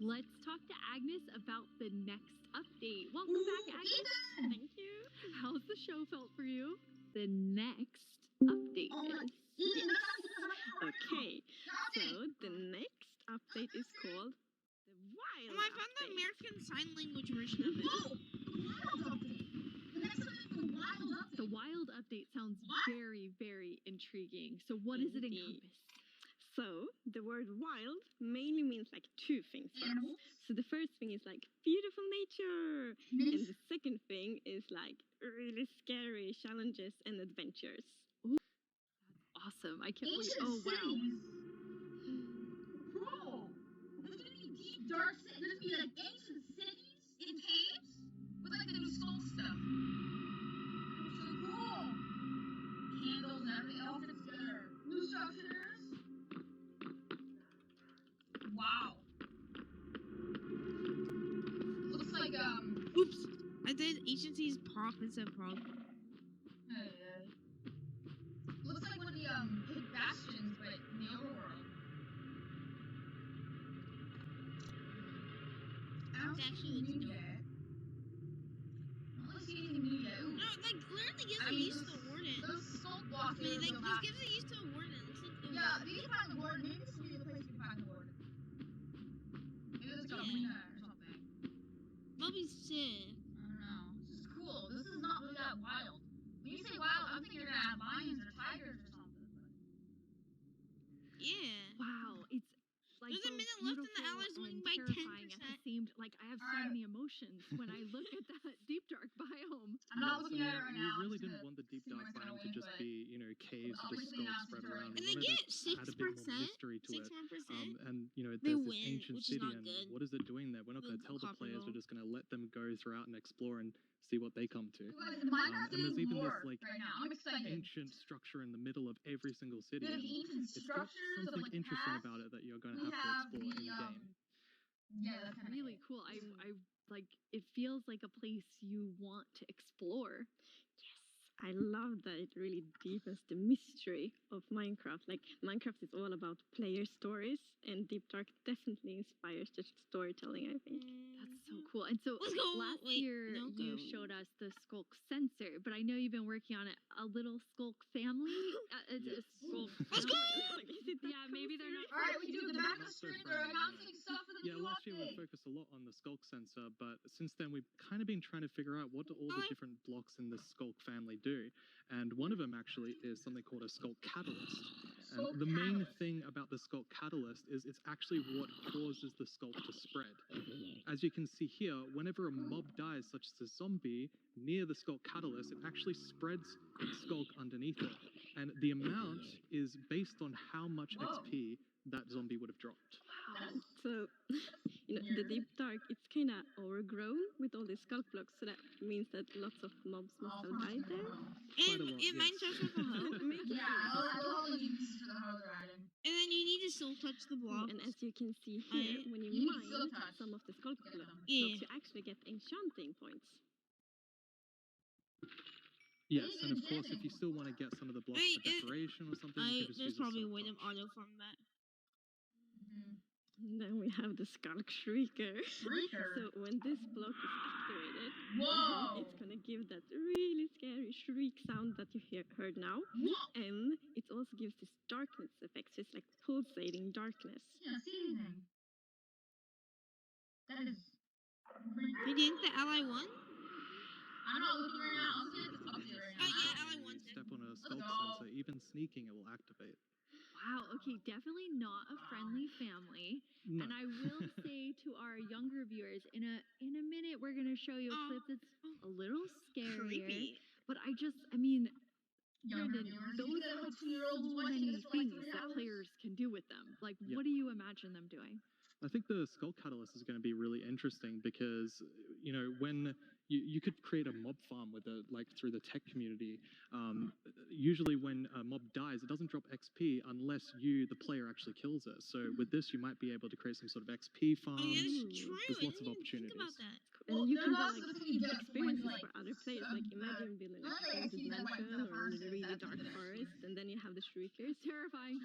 let's talk to Agnes about the next update. Welcome back, Agnes. Ethan! Thank you. How's the show felt for you? The next update is... Ethan, Okay, so the next update is called the Wild I found the update. American Sign Language version of it. Whoa! Wild update. The next one is the wild update. The wild update sounds What? very, very intriguing. So what does it Indeed. encompass? So the word wild mainly means like two things for us. Animals. So the first thing is like beautiful nature, and Nature. the second thing is like really scary challenges and adventures. Awesome. I can't wait. Ancient Oh, wow. cities. Cool. There's gonna be deep, dark cities. There's gonna be like ancient cities in caves with like the new skull stuff. So cool. Candles and everything all fits together. New structures. Wow. Looks like Oops. I did agency's pop instead of prog. looks like one of the big bastions, but in the overworld. I don't It see actually anything looks new yet. I don't really see anything new yet. Ooh, No, it like literally gives I it mean, used to a warden. those skull blocks. I mean, are like, the this last- gives it used to a warden. It looks like the Yeah, if you can find the warden, maybe this will be the place you can find the warden. Maybe there's like a Yeah. arena or something. Bobby's sick. I don't know. This is cool. This is not really that wild. When you say wild, I'm thinking you're gonna have lions or tigers or something. Yeah. Wow. It's like There's a both minute left and the beautiful Allies winning and by terrifying at the 10%. same like I have so Alright. many emotions when I look at that deep dark biome. I'm not looking at it right we now. really I'm just didn't gonna want the deep see dark what's gonna biome to win, just but be, you know, caves I'll with just briefly skulls announce spread it around. right We And they wanted get to add a bit more 6%. mystery to it. 6%. And you know, They there's this win, ancient which is city, not and good. what is it doing there? We're not The going to tell the copper players. roll. We're just going to let them go throughout and explore and see what they come to. Guys, Minecraft and there's getting even this, more like, right now. I'm excited. Ancient structure in the middle of every single city. We have and ancient it's got structures of something like interesting past. about it that you're going We to have to have explore the in game. yeah, that's kind of Really cool. I like it feels like a place you want to explore. I love that it really deepens the mystery of Minecraft. Like, Minecraft is all about player stories, and Deep Dark definitely inspires the storytelling, I think. That's so cool. And so Let's go. last Wait, year no, you go. showed us the Skulk sensor, but I know you've been working on it. A little Skulk family. It's a Skulk Let's go! family. Yeah, maybe they're not. All right, we do the back of Not so screen. friendly, We're announcing stuff for the Yeah, new last year we update. focused a lot on the Skulk sensor, but since then we've kind of been trying to figure out what do all the different blocks in the Skulk family do. And one of them actually is something called a Skulk catalyst. Skulk And the main catalyst. thing about the Skulk catalyst is it's actually what causes the Skulk to spread. As you can see here, whenever a mob dies, such as a zombie, near the Skulk catalyst, it actually spreads its Skulk underneath it. And the amount is based on how much Whoa. XP that zombie would have dropped. Wow. So, you know, the Weird. Deep Dark, it's kind of overgrown with all these sculpt blocks, so that means that lots of mobs must have died there. Quite a And lot, it might yes. touch with a hoe. Yeah, I'll give you pieces for the hardware item. And then you need to still touch the Oh, block. and as you can see here, Alright. when you You need silk mine touch some of the sculpt to get blocks, them. Yeah. you actually get enchanting points. Yes, is and of course, if enchanting. you still want to get some of the blocks Wait, for decoration or something, you can just There's use a probably a silk way to touch. auto farm that. And then we have the Skulk Shrieker. Shrieker. So when this block is activated, Whoa. it's gonna give that really scary shriek sound that you heard now. Whoa. And it also gives this darkness effect, so it's like pulsating darkness. Can't see anything. That is creepy. Wait, didn't the ally won? I'm not looking right now. I'm looking at this update right now. Oh yeah, ally If won. you step on a Let's Skulk go. sensor, even sneaking, it will activate. Wow. Okay. Definitely not a friendly family. No. And I will say to our younger viewers, in a minute, we're gonna show you a Oh. clip that's a little scarier. Creepy. But I mean, Younger Brendan, viewers. those You said are like 2-year-olds so watching many this for like things 3 that hours. players can do with them. Like, Yeah. what do you imagine them doing? I think the Skull Catalyst is going to be really interesting because, you know, when you could create a mob farm with through the tech community. Usually when a mob dies, it doesn't drop XP unless you, the player, actually kills it. So with this, you might be able to create some sort of XP farm. Oh yeah, Ooh, that's true. there's I lots of didn't even think about opportunities. that. And Well, you there can are do lots like of things you just going experiences to like. for other players. Like imagine being in a haunted mansion or in a really dark forest, and then you have the shriekers. Terrifying.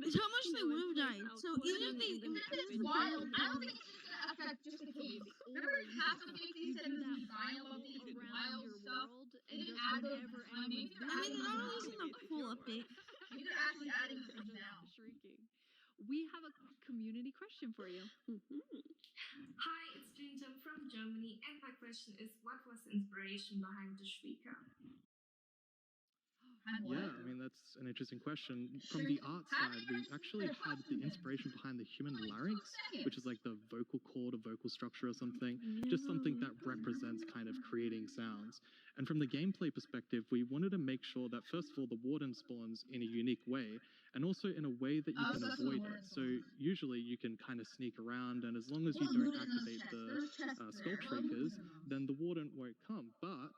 It's how much they would have died. So even if they, That is wild. I don't think it's just gonna affect just the caves. Remember half of the caves said it was gonna be dying about the around wild your stuff? world They and didn't just add those whenever I mean, anyone's they're I mean, adding they're not those releasing now. a full update. Maybe they're actually adding those things now. shrieking. We have a community question for you. Hi, it's Jinjin from Germany, and my question is, what was the inspiration behind the Shrieker? Yeah, I mean, that's an interesting question. From the art side, we actually had the inspiration behind the human larynx, which is like the vocal cord or vocal structure or something, just something that represents kind of creating sounds. And from the gameplay perspective, we wanted to make sure that, first of all, the warden spawns in a unique way, and also in a way that you can avoid it. So usually you can kind of sneak around, and as long as you don't activate the skull shriekers, then the warden won't come. But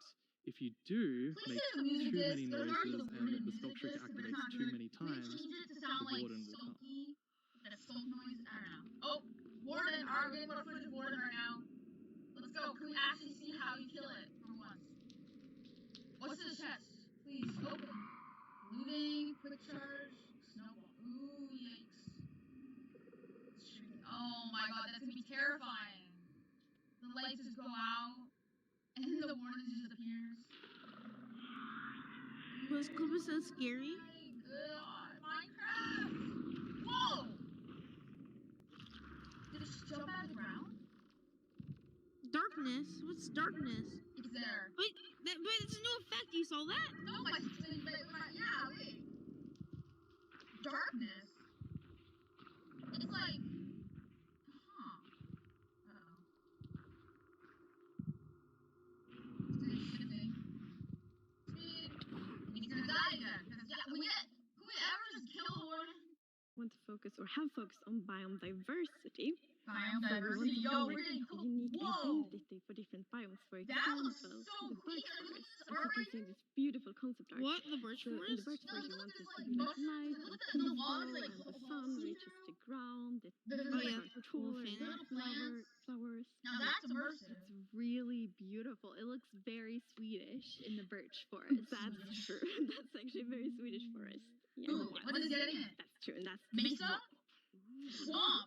if you do make too many noises and the skull shrieker activates too many times, the warden will come. That skulk noise, I don't know. Oh, warden, our game footage of warden right now. Let's go. Can we actually see how you kill it for once? What's in the chest? Please open. Looting, quick charge, snowball. Ooh, yikes. Oh my god, that's gonna be terrifying. The lights just go out, and then the warden just appears. Was Kuba so scary? God, Minecraft! Whoa! Did it just jump out of the ground? Darkness? What's darkness? It's there. But it's a new effect. You saw that? No, yeah, wait. Darkness? It's like... Huh. Uh-oh. It's shifting. Speed. He's gonna die again. Can we ever just kill the warden? Want to focus or have focused on biome diversity. Biome So we diversity. want to Yo, have we're like getting a unique Whoa! identity for different biomes. For That example, looks so the cool. birch Yeah, look at forest. this As art you can right see, this beautiful concept art. What? The birch So in the forest? birch No, forest, look you at want this, it to like, be like mushrooms. light Look and at the peaceful, logs, like, and the all sun cedar. reaches the ground. The There's Oh, like yeah. trees are Cool tall and fan. little plants. flowers. Now that's immersive. It's really beautiful. It looks very Swedish in the birch forest. That's true. That's actually very Swedish forest. Yeah, Ooh, what is getting it? that's true, and that's Mesa? Swamp.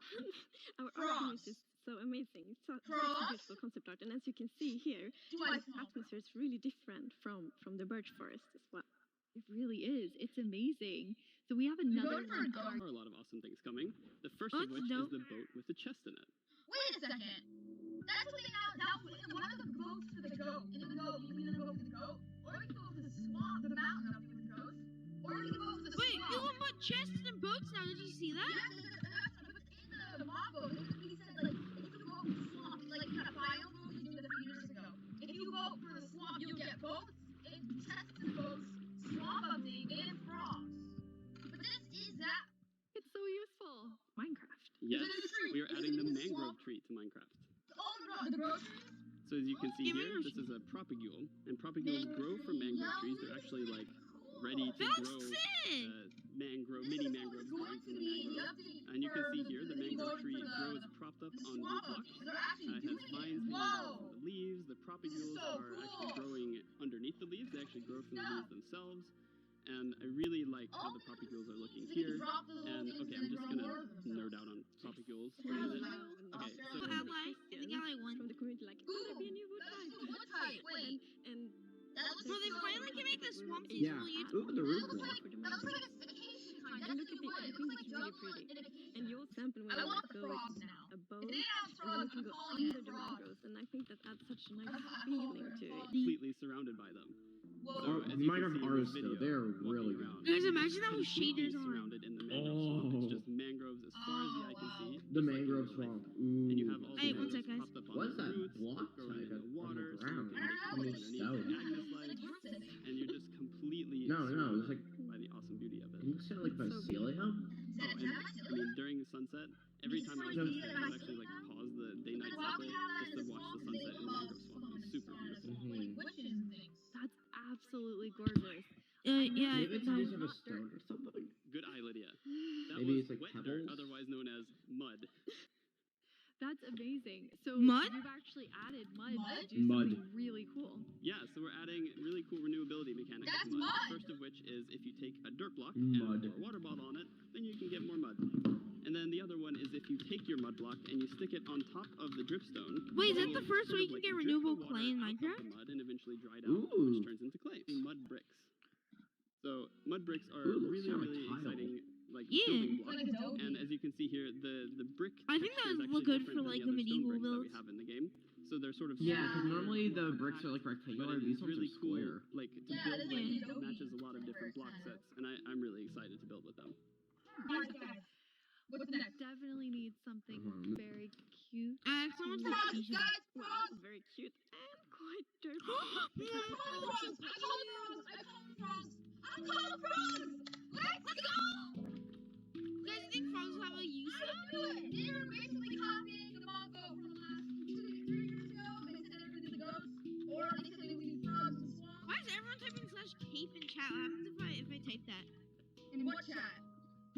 Our Frost. art is so amazing. It's such a Frost? beautiful concept art, and as you can see here, Do I the smell? atmosphere is really different from the birch forest as well. It really is. It's amazing. So we have We're another going for a one. go. There are a lot of awesome things coming. The first Oh, of which dope. is the boat with the chest in it. Wait a second. That's something that was in one of the boats for the goat. In the goat, you can either go for the goat, or we can go for the swamp, the mountain up here with the goats, or we can go for the Wait, swamp. you can put chests in boats now. Did you see that? Yeah, in the mob boat, he said like if you go for the swamp, like that biome boat we did a few years ago. If you go for the swamp, you'll get boats, chests and boats, swamp update, and frogs. But this is that. It's so useful. Minecraft. Yes, Is it a tree? we are Is it adding the in the mangrove swamp? tree to Minecraft. Oh, the groceries. So as you can see Give me here, your this is a propagule, and propagules grow from mangrove trees. They're actually like ready to That's grow sick! mini mangroves growing from the mangrove. And you can see here the mangrove tree grows propped up on wood blocks. They're actually Has doing vines it. hanging down Whoa! from the leaves. The propagules so are actually cool. growing underneath the leaves. They actually grow from the leaves themselves. And I really like how the propagules are looking So you here. can drop those little And things okay, and I'm just grow gonna more of them. nerd out on propagules for a Yeah. minute. Okay, Okay, so- so Ally? I think Ally won. From the community, like, Ooh, there be a new wood that's type. the wood type. Wait, And that looks So they so finally can make the we're swamp able useful to Yeah. add Ooh, the more roof wood wall. for the that looks like mangrove. a vacation kind. And That's look at really the, wood. I It think looks it's like really jungle pretty. in a vacation. And your sample when I you want like the go frogs with now. a If boat, they have and then frogs, you can I'm go calling under it the frogs. mangroves, and I think that adds such a nice I'm calling feeling it to it. frogs. completely surrounded by them. Whoa. So, Oh, as you can Minecraft see in artists, this though, video, they're walking really around, good. Guys, imagine that with completely shaders on. surrounded in the mangrove swamp. Oh. It's just mangroves as far as the eye can wow. see. The just like in mangrove real life. swamp. And you Ooh. have all Hey, the one sec, mangroves guys. propped up on What's the that roots, block growing type in the on the water, so you ground? can make I don't know, underneath it's the stout. Agnes Like lights, roots, I think. and you're just completely No, it's surrounded like by the awesome beauty of it. it looks kind of like It's so mycelia. Is that and nice? I mean, during the sunset, every time I was No. there, I would actually like pause the day-night Like, why would cycle we have that just in to the watch the swamp? They sunset in the love mangrove swamp. It's super beautiful. Like witches and things. That's absolutely gorgeous. Yeah, Maybe it's no, just have a not stone or something. Good eye, Lydia. That Maybe was it's like wet dirt, pebbles. otherwise known as mud. That's amazing. So Mud? you've actually added mud Mud? to do Mud. something really cool. Yeah, so we're adding really cool renewability mechanics That's to mud. mud. First of which is if you take a dirt block Mud. and pour a water bottle on it, then you can get more mud. And then the other one is if you take your mud block and you stick it on top of the dripstone. Wait, is that then the first sort way of you can get drip the renewable water clay in out of Minecraft? the mud and eventually dry it out, Ooh. which turns into clay. Mud bricks. So mud bricks are Ooh, really, sound like really tile. exciting, like Yeah. building blocks. Like Adobe. And as you can see here, the brick I think texture that is would look actually good different for than like the the other stone medieval bricks that builds. we have in the game. So they're sort of Yeah, Yeah. because normally the bricks are like but rectangular. it These is ones really are cool, square. like to Yeah, build that's like like Adobe matches a lot of different block kinda. sets, and I'm really excited to build with them. Alright, guys. What's next? Definitely need something Mhm. very cute. Someone's Frogs, like, guys, Wow, frogs! very cute and quite dirty. I call them frogs! I call them frogs! I call them frogs! I call them frogs! Let's go! You guys think frogs have a use? I don't do it! They were basically copying the Mongo from the last 2 to 3 years ago. They said everything was ghosts, or they said it would be frogs in the swamp. Why is everyone typing /cape in chat? What happens if I type that In what chat?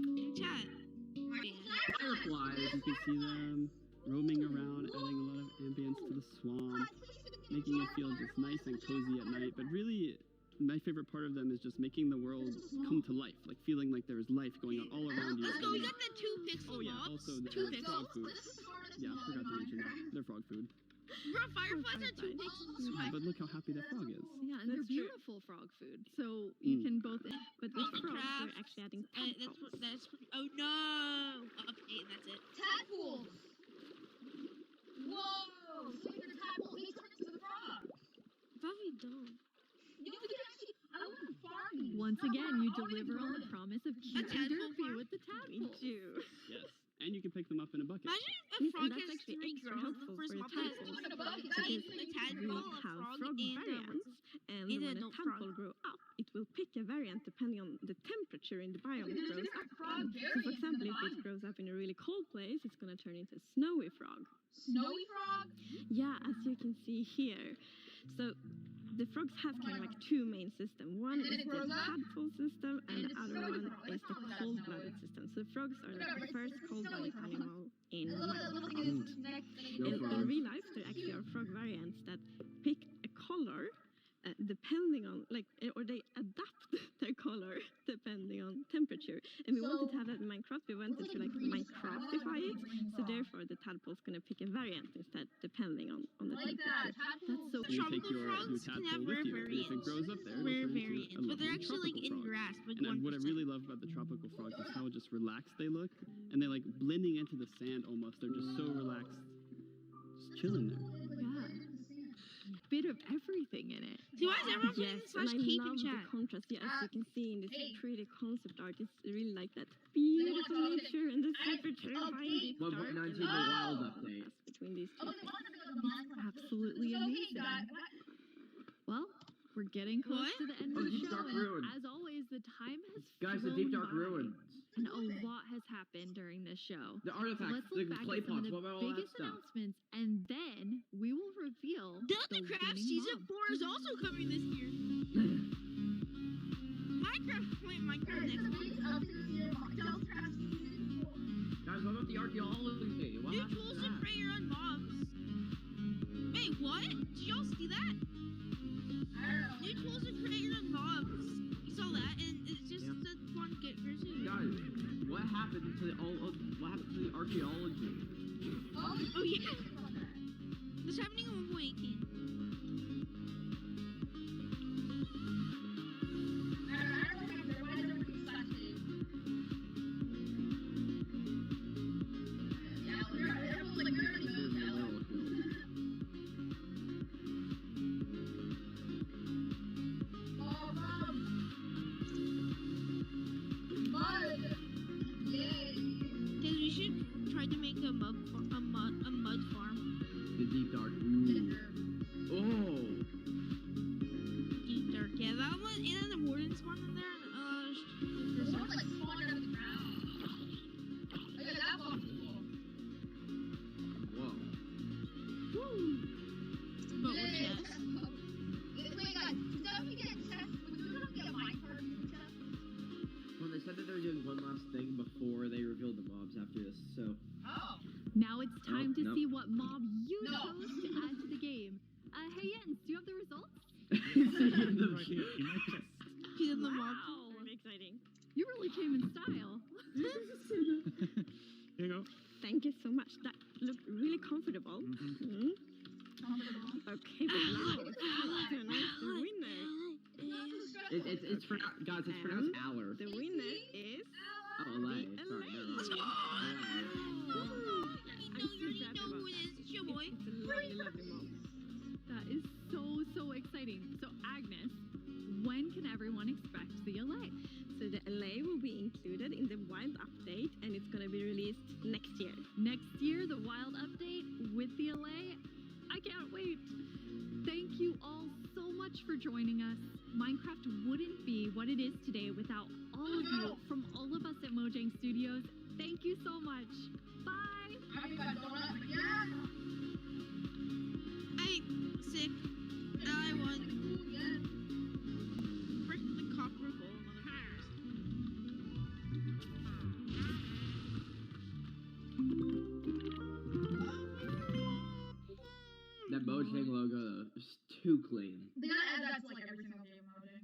in chat? Fireflies. You can see them roaming around, adding a lot of ambience to the swamp, making it feel just nice and cozy at night. But really, my favorite part of them is just making the world come to life, like feeling like there's life going on all around you. Let's go. We and- got the 2 pixel Oh yeah, mobs. also the 2 frog pixels. food. This is the hardest Yeah, mod forgot to in mention that. Minecraft. They're frog food. Bro, fireflies are 2 pixels. But look how happy that frog is. Yeah, and they're That's true. beautiful frog food. So you Mm. can both. But with frogs, Minecraft, we're actually adding That's tadpoles. oh no! Update and that's it. Tadpoles! Whoa! So if you're a tadpole, he turns into the frog. Probably don't. You know, we can actually. I want to farm these. Once I again, you wanna deliver on the garden. promise of cute and tadpole derpy farm? with the We tadpoles. do. Yes, and you can pick them up in a bucket. Imagine if And a frog that's has actually 3 extra girls. helpful The first for one the has tadpoles. in a bucket. a Because tadpole, we a have frog, frog and a variants, and And when an a adult tadpole frog. grow up, it will pick a variant depending on the temperature in the biome it grows up Frog in. So, for variants in example, the if it biome. grows up in a really cold place, it's going to turn into a snowy frog. Snowy frog? Yeah, as you can see here. So the frogs have kind of like 2 main systems. One And then is it the grows up, tadpole system, and and the it's other snowy one frog. is Let's the talk about that cold-blooded snowy. system. So frogs are like Whatever, the it's first a cold-blooded snowy frog. animal in The little Minecraft. thing is its neck. Go In frogs. real life, there actually are frog variants that pick a color depending on, like, or they adapt their color depending on temperature. And we wanted to have that in Minecraft. We wanted to like Minecraftify it. So therefore, the tadpole's gonna pick a variant instead, depending on the I like temperature. that. Tadpoles. That's so You Tropical take your frogs can have tadpole rare with you, and if it variants. grows up there, it'll Rare turn into variants, a but they're lovely actually like tropical in frog. grass, like And what I 1%. really love about the tropical frogs is how just relaxed they look, and they like blending into the sand almost. They're just so relaxed, just chilling there. Yeah. Bit of everything in it. See, why is everyone putting Yes, and I /cape in love the chat? contrast. Yeah, as you can see in this Hey. pretty concept art, it's really like that beautiful Okay. nature and the super Okay. terrifying deep dark. 1.19 and the wild the update. contrast between these two Okay, things. one of the Minecraft. Absolutely So, hey, amazing. guys, Well, we're getting close What? to the end Oh, of the Deep show, Dark and Ruin. as always, the time has Guys, the flown Deep Dark by, Ruins. and a lot has happened during this show. The So artifacts, let's the look back clay at some of pots, the what about all that biggest stuff? announcements, and then we will reveal the Deltacraft winning Season mob. 4 is also coming this year. Minecraft next month. Guys, what about the archaeology? What New happened to tools to that? create your own mobs. Wait, what? Did y'all see that? New tools to create your own mobs. You saw that, and it's just Yeah. a fun get version. Guys, what happened to what happened to the archaeology? Oh yeah. This happening in 1.18. Because we should try to make a mud farm. The deep dark. Ooh. Oh. Deep dark. Yeah, that one. And then the warden spawn in there. Whoa. But with chest. Well, they said that they were doing one last thing before they revealed the mobs after this, so. Now You really came in style. Here you go. Thank you so much. That looked really comfortable. Mhm. Okay, but now it's time to announce the winner. It's pronounced, guys, it's pronounced Aller. The winner is Oh, LA. the Sorry, never mind. LA. You I'm so already happy know about who it that. is. It's your boy. It's a lovely, lovely moment. That is so exciting. So Agnes, when can everyone expect the LA? So the LA will be included in the Wild update, and it's going to be released next year. Next year, the Wild update with the LA. I can't wait. Thank you all so much for joining us. Minecraft wouldn't be what it is today without all of you from all of us at Mojang Studios. Thank you so much. Bye. I sick. I won. Frick the copper goal, motherfuckers. That Mojang logo though is too clean. They gotta add that to like every single game nowadays.